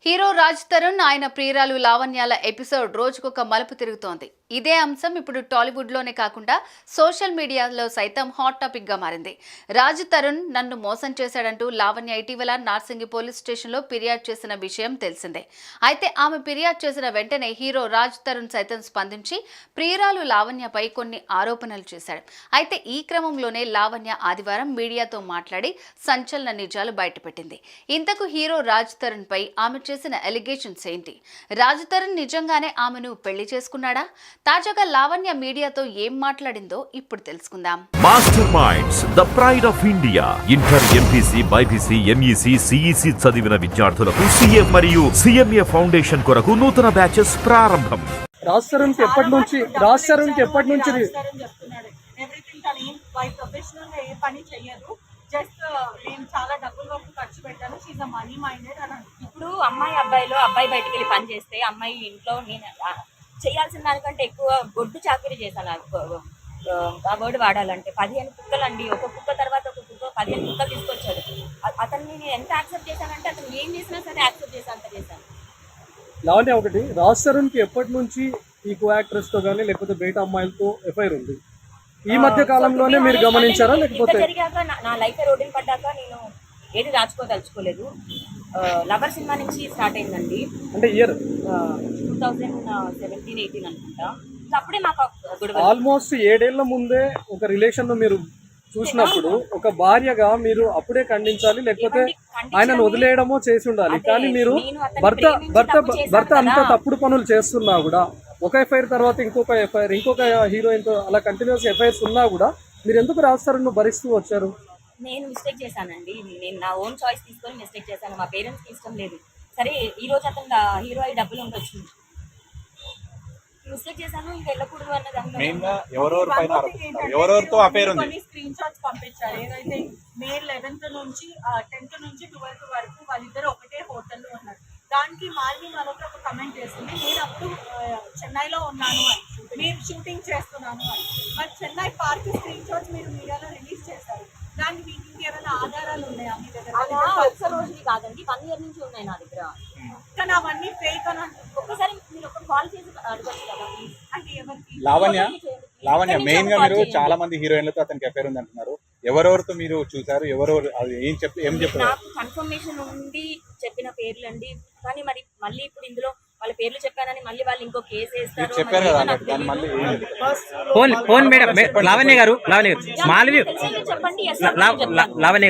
Hero Raj Tarun ఆయన ప్రియురాలు లావణ్యాల episode రోజుకొక మలుపు తిరుగుతోంది. ఇదే అంశం ఇప్పుడు టాలీవుడ్ లోనే కాకుండా సోషల్ మీడియాలో సైతం హాట్ టాపిక్ గా మారింది. రాజ్ తరుణ్ నన్ను మోసం చేశాడంటూ లావణ్య ఇటీవల నార్సింగి పోలీస్ స్టేషన్లో ఫిర్యాదు చేసిన విషయం తెలిసిందే. అయితే ఆమె ఫిర్యాదు చేసిన వెంటనే హీరో రాజ్ తరుణ్ సైతం స్పందించి ప్రియురాలు లావణ్యపై కొన్ని ఆరోపణలు చేశాడు. అయితే ఈ క్రమంలోనే లావణ్య ఆదివారం మీడియాతో మాట్లాడి సంచలన నిజాలు బయటపెట్టింది. ఇంతకు హీరో రాజ్ తరుణ్ పై ఆమె చేసిన ఎలిగేషన్స్ ఏంటి? రాజ్ తరుణ్ నిజంగానే ఆమెను పెళ్లి చేసుకున్నాడా? తాజాగా లావణ్య మీడియాతో ఏం మాట్లాడిందో ఇప్పుడు తెలుసుకుందాం. Master minds the pride of India. Inter, MPC, BiPC, MEC, CEC చదివిన విద్యార్థులకు సీఏ మరియు సిఎంఏ ఫౌండేషన్ కొరకు నూతన బ్యాచెస్ ప్రారంభం. రాజ్ తరుణ్ కి ఎప్పటి నుంచి జస్ట్ నేను చాలా డబ్బులు వరకు ఖర్చు పెట్టాను. షీఈ్ మనీ మైండెడ్ అని. ఇప్పుడు అబ్బాయి బయటికి వెళ్ళి పని చేస్తే అమ్మాయి ఇంట్లో నేను చేయాల్సిన దానికంటే ఎక్కువ గొడ్డు చాకరీ చేశాను. ఆ వర్డ్ వాడాలంటే 15 కుక్కలు అండి. ఒక కుక్క తర్వాత ఒక కుక్క 15 కుక్కలు తీసుకొచ్చాడు. అతన్ని నేను ఎంత యాక్సెప్ట్ చేశానంటే అతను ఏం చేసినా సరే యాక్సెప్ట్ చేసి అంత చేశాను. లావణ్య, ఒకటి, రాజ్ తరుణ్ కి ఎప్పటి నుంచి ఈ కో యాక్ట్రెస్ తో కానీ లేకపోతే బయట అమ్మాయిలతో ఎఫ్ఐఆర్ ఉంది? ఈ మధ్య కాలంలోనే మీరు గమనించారా? లేకపోతే జరిగాక నా లైఫ్ రోడ్డుని పడ్డాక నేను ఏది దాచుకోదలుచుకోలేదు. లవర్ సినిమా నుంచి స్టార్ట్ అయిందండి. అంటే ఇయర్ 2017-18 అనుకుంటా. అప్పుడే మాకు ఆల్మోస్ట్ 7 ఏళ్ల ముందే ఒక రిలేషన్ మీరు చూసినప్పుడు ఒక భార్యగా మీరు అప్పుడే ఖండించాలి, లేకపోతే ఆయనను వదిలేయడమో చేసి ఉండాలి. కానీ మీరు భర్త అంత తప్పుడు పనులు చేస్తున్నా కూడా ఒక ఎఫ్ఐఆర్ తర్వాత ఇంకొక ఎఫ్ఐఆర్, ఇంకొక హీరోయిన్ తో అలా కంటిన్యూస్ ఎఫ్ఐఆర్స్ ఉన్నా కూడా మీరు ఎందుకు రాజ్ తరుణ్ భరిస్తూ వచ్చారు? నేను మిస్టేక్ చేశానండి. నేను నా ఓన్ చాయిస్ తీసుకొని మిస్టేక్ చేశాను. మా పేరెంట్స్కి ఇష్టం లేదు. సరే, ఈ రోజు అతను హీరో అయి డబ్బులు ఉండొచ్చు. మిస్టేక్ చేశాను, ఇంకా వెళ్ళకూడదు అన్నది. ఎవరెవరితో అఫైర్ ఉంది స్క్రీన్ షాట్స్ పంపించారు. ఏదైతే మే 11th నుంచి 10th నుంచి 12th వరకు వాళ్ళిద్దరు ఒకటే హోటల్లో ఉన్నారు. దానికి మాల్వి మరొక ఒక కమెంట్ చేస్తుంది, నేను అప్పుడు చెన్నైలో ఉన్నాను అని, మీరు షూటింగ్ చేస్తున్నాను అని. మరి చెన్నై పార్క్ స్క్రీన్ షాట్స్ మీరు మీడియాలో రిలీజ్ చేశారు. దానికి మీకు ఇంకేమైనా ఆధారాలు ఉన్నాయా మీ దగ్గర? ఒక్క రోజుది కాదండి, 1 year నుంచి ఉన్నాయి నా దగ్గర. కానీ అవన్నీ ఫేక్ అని ఒక్కసారి మీరు ఒక కాల్ చేసి అడగచ్చు కదా. అంటే ఎవరికి? లావణ్య మెయిన్ గా మీరు చాలా మంది హీరోయిన్లతో అతనికి అఫైర్ ఉంది అంటున్నారు. ఎవరెవరితో మీరు చూసారు? ఎవరెవరు అది ఏం చెప్పారు? నాకు కన్ఫర్మేషన్ ఉండి చెప్పిన పేర్లు అండి. కానీ మరి మళ్ళీ ఇప్పుడు ఇందులో వాళ్ళ పేర్లు చెప్పానని మళ్ళీ వాళ్ళు ఇంకో కేసు వేస్తారు. చెప్పారు కదా, దాని మళ్ళీ లావణ్య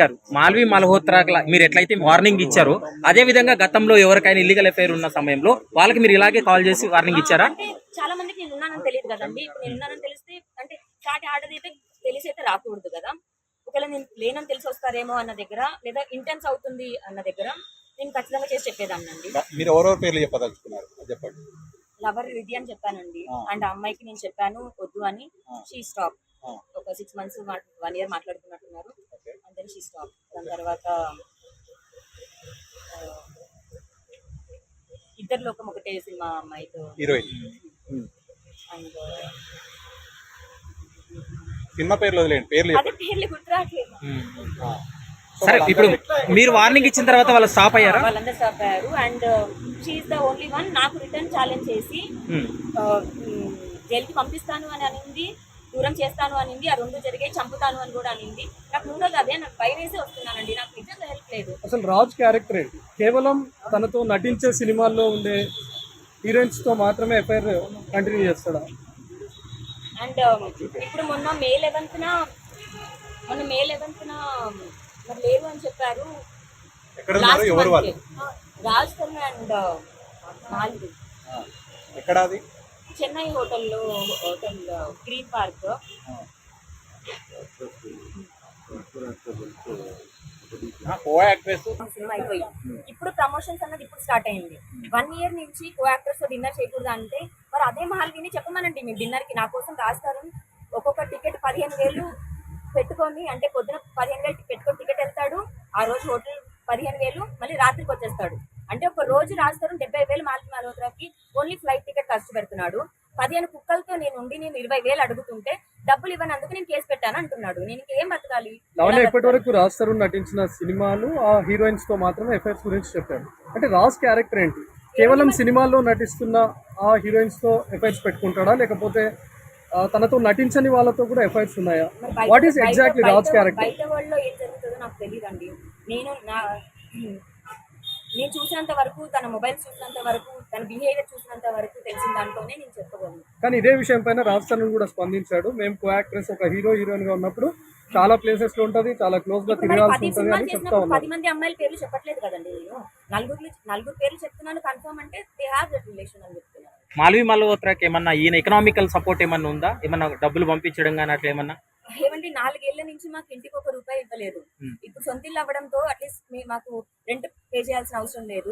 గారు, మాల్వి మల్హోత్రా మీరు ఎట్లయితే వార్నింగ్ ఇచ్చారో అదే విధంగా గతంలో ఎవరికైనా ఇల్లీగల్ అఫైర్ ఉన్న సమయంలో వాళ్ళకి మీరు ఇలాగే కాల్ చేసి వార్నింగ్ ఇచ్చారా? అంటే చాలా మందికి నేను ఉన్నానని తెలియదు కదండి. ఇప్పుడు నేను ఉన్నానని తెలిస్తే అంటే చాటి ఆడదైతే తెలిసి అయితే రాకూడదు కదా. ఒకవేళ నేను లేనని తెలిసి వస్తారేమో అన్న దగ్గర, లేదా ఇంటెన్స్ అవుతుంది అన్న దగ్గర నేను ఖచ్చితంగా చేసి చెప్పేదాన్నండి. మీరు ఎవరెవరి పేర్లు చెప్పదలుచుకున్నారు చెప్పండి. లవర్ విధి అని చెప్పానండి. అండ్ ఆ అమ్మాయికి నేను చెప్పాను వద్దు అని. She stop. ఒక 6 months 1 year మాట్లాడుతున్నట్టున్నారు. And then she stop. దాని తర్వాత ఇద్దరు లోకం ఒకటే సినిమా అమ్మాయితో హీరోయిన్. అండ్ సినిమా పేర్లు వదిలేండి, పేర్లు అదే పేర్లు గుర్తురాట్లేదు. సరే, ఇప్పుడు మీరు వార్నింగ్ ఇచ్చిన తర్వాత వాళ్ళు స్టాప్ అయ్యారా? వాళ్ళందరూ స్టాప్ అయ్యారు. And she's the only one నాకు రిటర్న్ ఛాలెంజ్ చేసి జైలుకి పంపిస్తాను అని అనింది, దూరం చేస్తాను అనింది. ఆ 2 జరిగాయి, చంపుతాను అని కూడా అనింది. నాకు ముందు అదే, నాకు భయం వేసి వస్తున్నానండి. నాకు నిజంగా హెల్ప్ లేదు. అసలు రాజ్ క్యారెక్టర్ ఏంటి? కేవలం తనతో నటించే సినిమాల్లో ఉండే హీరోయిన్స్ తో మాత్రమే ఎఫ్ఐఆర్ కంటిన్యూ చేస్తాడా? అండ్ ఇప్పుడు మొన్న మే 11th మరి లేరు అని చెప్పారు. రాజ్ తరుణ్ అండ్ మాల్వి ఎక్కడ? అది Chennai hotel green park. Cinema అయిపోయి ఇప్పుడు ప్రమోషన్స్ అన్నది ఇప్పుడు స్టార్ట్ అయింది. 1 year నుంచి కో యాక్టర్స్ తో డిన్నర్ చేయకూడదు అంటే మరి అదే మాల్విని చెప్పమనండి. మీ డిన్నర్ కి నా కోసం రాజ్ తరుణ్ ఒక్కొక్క టికెట్ 15,000 పెట్టుకొని, అంటే పొద్దున 15,000 పెట్టుకొని టికెట్ వెళ్తాడు. ఆ రోజు హోటల్ 15,000, మళ్ళీ రాత్రికి వచ్చేస్తాడు. అంటే ఒక రోజు రాజ్ తరుణ్ 70,000 మాల్వి మల్హోత్రాకి ఓన్లీ ఫ్లైట్ టికెట్ ఖర్చు పెడుతున్నాడు. 15 కుక్కలతో నేను 20,000 అడుగుతుంటే డబ్బులు ఇవ్వనందుకు నేను కేసు పెట్టాను అంటున్నాడు. నేను ఇంకేం బతకాలి? లావణ్య ఇప్పటి వరకు రాజ్ తరుణ్ నటించిన సినిమాలు ఆ హీరోయిన్స్ తో మాత్రమే ఎఫ్ఐఆర్స్ గురించి చెప్పారు. అంటే రాజ్ క్యారెక్టర్ ఏంటి? కేవలం సినిమాల్లో నటిస్తున్న ఆ హీరోయిన్స్ తో ఎఫ్ఐఆర్స్ పెట్టుకుంటాడా, లేకపోతే తనతో నటించని వాళ్ళతో కూడా ఎఫ్ఐఆర్స్ ఉన్నాయా? మరి what is exactly Raj character? బయట వరల్డ్ లో ఏం జరుగుతుందో నాకు తెలియదండి. నేను చూసినంత వరకు, తన మొబైల్ చూసినంత వరకు, తన బిహేవియర్ చూసినంత వరకు తెలిసిన దాంట్లోనే నేను చెప్పగలను. కానీ ఇదే విషయం పైన రాజ్ తరుణ్ కూడా స్పందించాడు. మేము కో యాక్ట్రెస్ ఒక హీరోయిన్ గా ఉన్నప్పుడు చాలా ప్లేసెస్ లో ఉంటది, చాలా క్లోజ్ గా మరి తిరగాల్సి 10 ఉంటది సినిమాలు అని చెప్తా చేసినప్పుడు ఉన్నారు. 10 మంది అమ్మాయిల పేర్లు చెప్పట్లేదు కదండి. నేను నలుగురు పేర్లు చెప్తున్నాను కన్ఫర్మ్, అంటే దే హ్యావ్ దట్ రిలేషన్ అని చెప్తున్నాను. మాల్వి మల్హోత్రాకి ఏమన్నా ఈయన ఎకనామికల్ సపోర్ట్ ఏమన్నా ఉందా? ఏమన్నా డబ్బులు పంపించడం కానీ అట్లా ఏమన్నా? ఏమండి 4 ఏళ్ల నుంచి మాకు ఇంటికి ₹1 ఇవ్వలేదు. ఇప్పుడు సొంతిల్లు అవ్వడంతో అట్లీస్ట్ మాకు రెంట్ పే చేయాల్సిన అవసరం లేదు.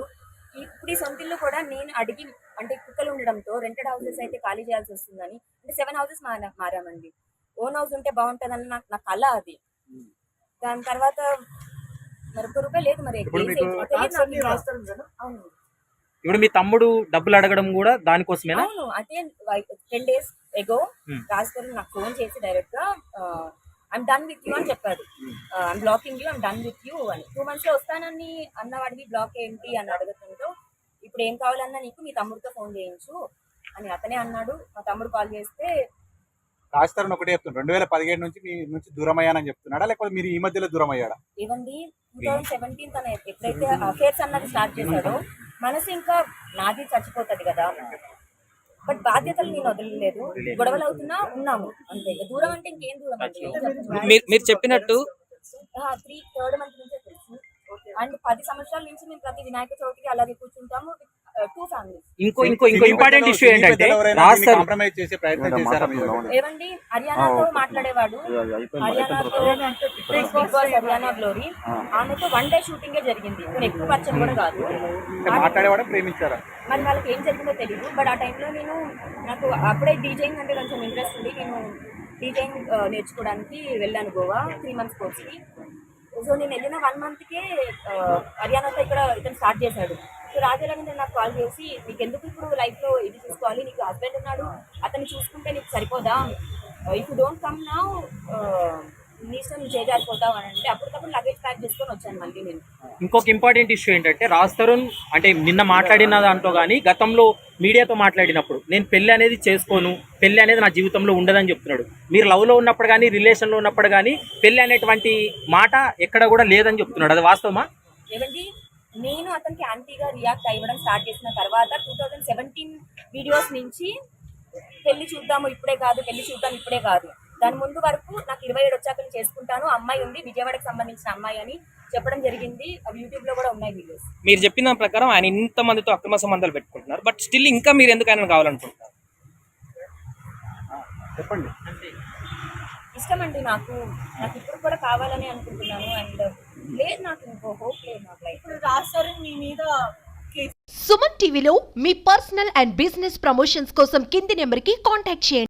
ఇప్పుడు ఈ సొంతిల్లు కూడా నేను అడిగి, అంటే కుక్కలు ఉండడంతో రెంటెడ్ హౌసెస్ అయితే ఖాళీ చేయాల్సి వస్తుందని, అంటే 7 houses మారామండి. ఓన్ హౌస్ ఉంటే బాగుంటుందని నా కళ అది. దాని తర్వాత మరి ₹1 లేదు. మరి ఇప్పుడు మీకు అవును ఇప్పుడు మీ తమ్ముడు డబ్బులు అడగడం కూడా దానికోసమేనా? అవును అదే 10 days ago రాజ్ తరుణ్ నాకు ఫోన్ చేసి డైరెక్ట్ గా ఐఎమ్ డన్ విత్ యూ అని చెప్పాడు. I'm blocking you, I'm done with you అని. 2 months లో వస్తానని అన్నవాడివి బ్లాక్ ఏంటి అని అడుగుతుంటూ, ఇప్పుడు ఏం కావాలన్నా నీకు మీ తమ్ముడితో ఫోన్ చేయించు అని అతనే అన్నాడు. మా తమ్ముడు కాల్ చేస్తే రాజ్ తరుణ్ ఒకటే చెప్తున్నాడు, 2017 నుంచి మీ నుంచి దూరం అయ్యానని చెప్తున్నాడా, లేకపోతే మీరు ఈ మధ్యలో దూరం అయ్యాడా? ఏమండి 2017 తన ఎప్పుడైతే అఫేర్స్ అన్నది స్టార్ట్ చేశాడో మనసు ఇంకా నాది చచ్చిపోతుంది కదా. బట్ బాధ్యతలు నేను వదలలేదు. గొడవలు అవుతున్నా ఉన్నాము అంతే. దూరం అంటే ఇంకేం దూరం అండి. మీరు చెప్పినట్టు 3rd month నుంచే తెలుసు. అండ్ 10 సంవత్సరాల నుంచి మేము ప్రతి వినాయక చవితికి అలాగే కూర్చుంటాము. 2 families. ఇంకో ఇంపార్టెంట్ ఇష్యూ ఏంటంటే రాజ్ తరుణ్ కాంప్రమైజ్ చేసే ప్రయత్నం చేశారా మీరు? ఏమండి హర్యానాతో మాట్లాడేవాడు. హర్యానాతో బిగ్ బాస్ హర్యానా గ్లోరీ, ఆమెతో 1 day షూటింగే జరిగింది. ఎక్కువ పరిచయం కూడా కాదు. మాట్లాడేవాడా, ప్రేమించారా? మరి వాళ్ళకి ఏం జరిగిందో తెలియదు. బట్ ఆ టైంలో నాకు అప్పుడే డీజేయింగ్ అంటే కొంచెం ఇంట్రెస్ట్ ఉంది. నేను డీజేయింగ్ నేర్చుకోవడానికి వెళ్ళాను గోవా 3 months కోర్స్కి. సో నేను వెళ్ళిన 1 monthకే హర్యానాతో ఇతను స్టార్ట్ చేశాడు. సో రాజరవీంద్ర నాకు కాల్ చేసి, నీకు ఎందుకు ఇప్పుడు లైఫ్లో ఇది చూసుకోవాలి, నీకు హస్బెండ్ ఉన్నాడు, అతన్ని చూసుకుంటే నీకు సరిపోదా, if you don't come now నీ ఇష్టం నువ్వు చేజారిపోతావు అని అంటే అప్పటికప్పుడు లగేజ్ ప్యాక్ చేసుకొని వచ్చాను మళ్ళీ నేను. ఇంకొక ఇంపార్టెంట్ ఇష్యూ ఏంటంటే రాజ్ తరుణ్ అంటే నిన్న మాట్లాడిన దాంట్లో కానీ గతంలో మీడియాతో మాట్లాడినప్పుడు నేను పెళ్లి అనేది చేసుకోను, పెళ్లి అనేది నా జీవితంలో ఉండదని చెప్తున్నాడు. మీరు లవ్లో ఉన్నప్పుడు కానీ రిలేషన్లో ఉన్నప్పుడు కానీ పెళ్లి అనేటువంటి మాట ఎక్కడ కూడా లేదని చెప్తున్నాడు. అది వాస్తవమా? ఏమండి నేను అతనికి యాంటీగా రియాక్ట్ అవ్వడం స్టార్ట్ చేసిన తర్వాత 2017 వీడియోస్ నుంచి పెళ్లి చూద్దాము ఇప్పుడే కాదు, పెళ్లి చూద్దాం ఇప్పుడే కాదు, దాని ముందు వరకు నాకు 27 వచ్చాక నేను చేసుకుంటాను, అమ్మాయి ఉంది విజయవాడకి సంబంధించిన అమ్మాయి అని చెప్పడం జరిగింది. అవి యూట్యూబ్ లో కూడా ఉన్నాయి వీడియోస్. మీరు చెప్పిన ప్రకారం ఆయన ఇంత మందితో అక్రమ సంబంధాలు పెట్టుకుంటున్నారు, బట్ స్టిల్ ఇంకా మీరు ఎందుకు ఆయన కావాలనుకుంటున్నారు? చెప్పండి. ఇష్టం అండి నాకు ఇప్పుడు కూడా కావాలని అనుకుంటున్నాను. అండ్ లేదు నాకు ఇంకో హోప్ లేదు నాకు లైఫ్. ఇప్పుడు రాజ్ తరుణ్ మీ మీద సుమన్ టీవీలో మీ పర్సనల్ అండ్ బిజినెస్ ప్రమోషన్స్ కోసం కింది నెంబర్కి కాంటాక్ట్ చేయండి.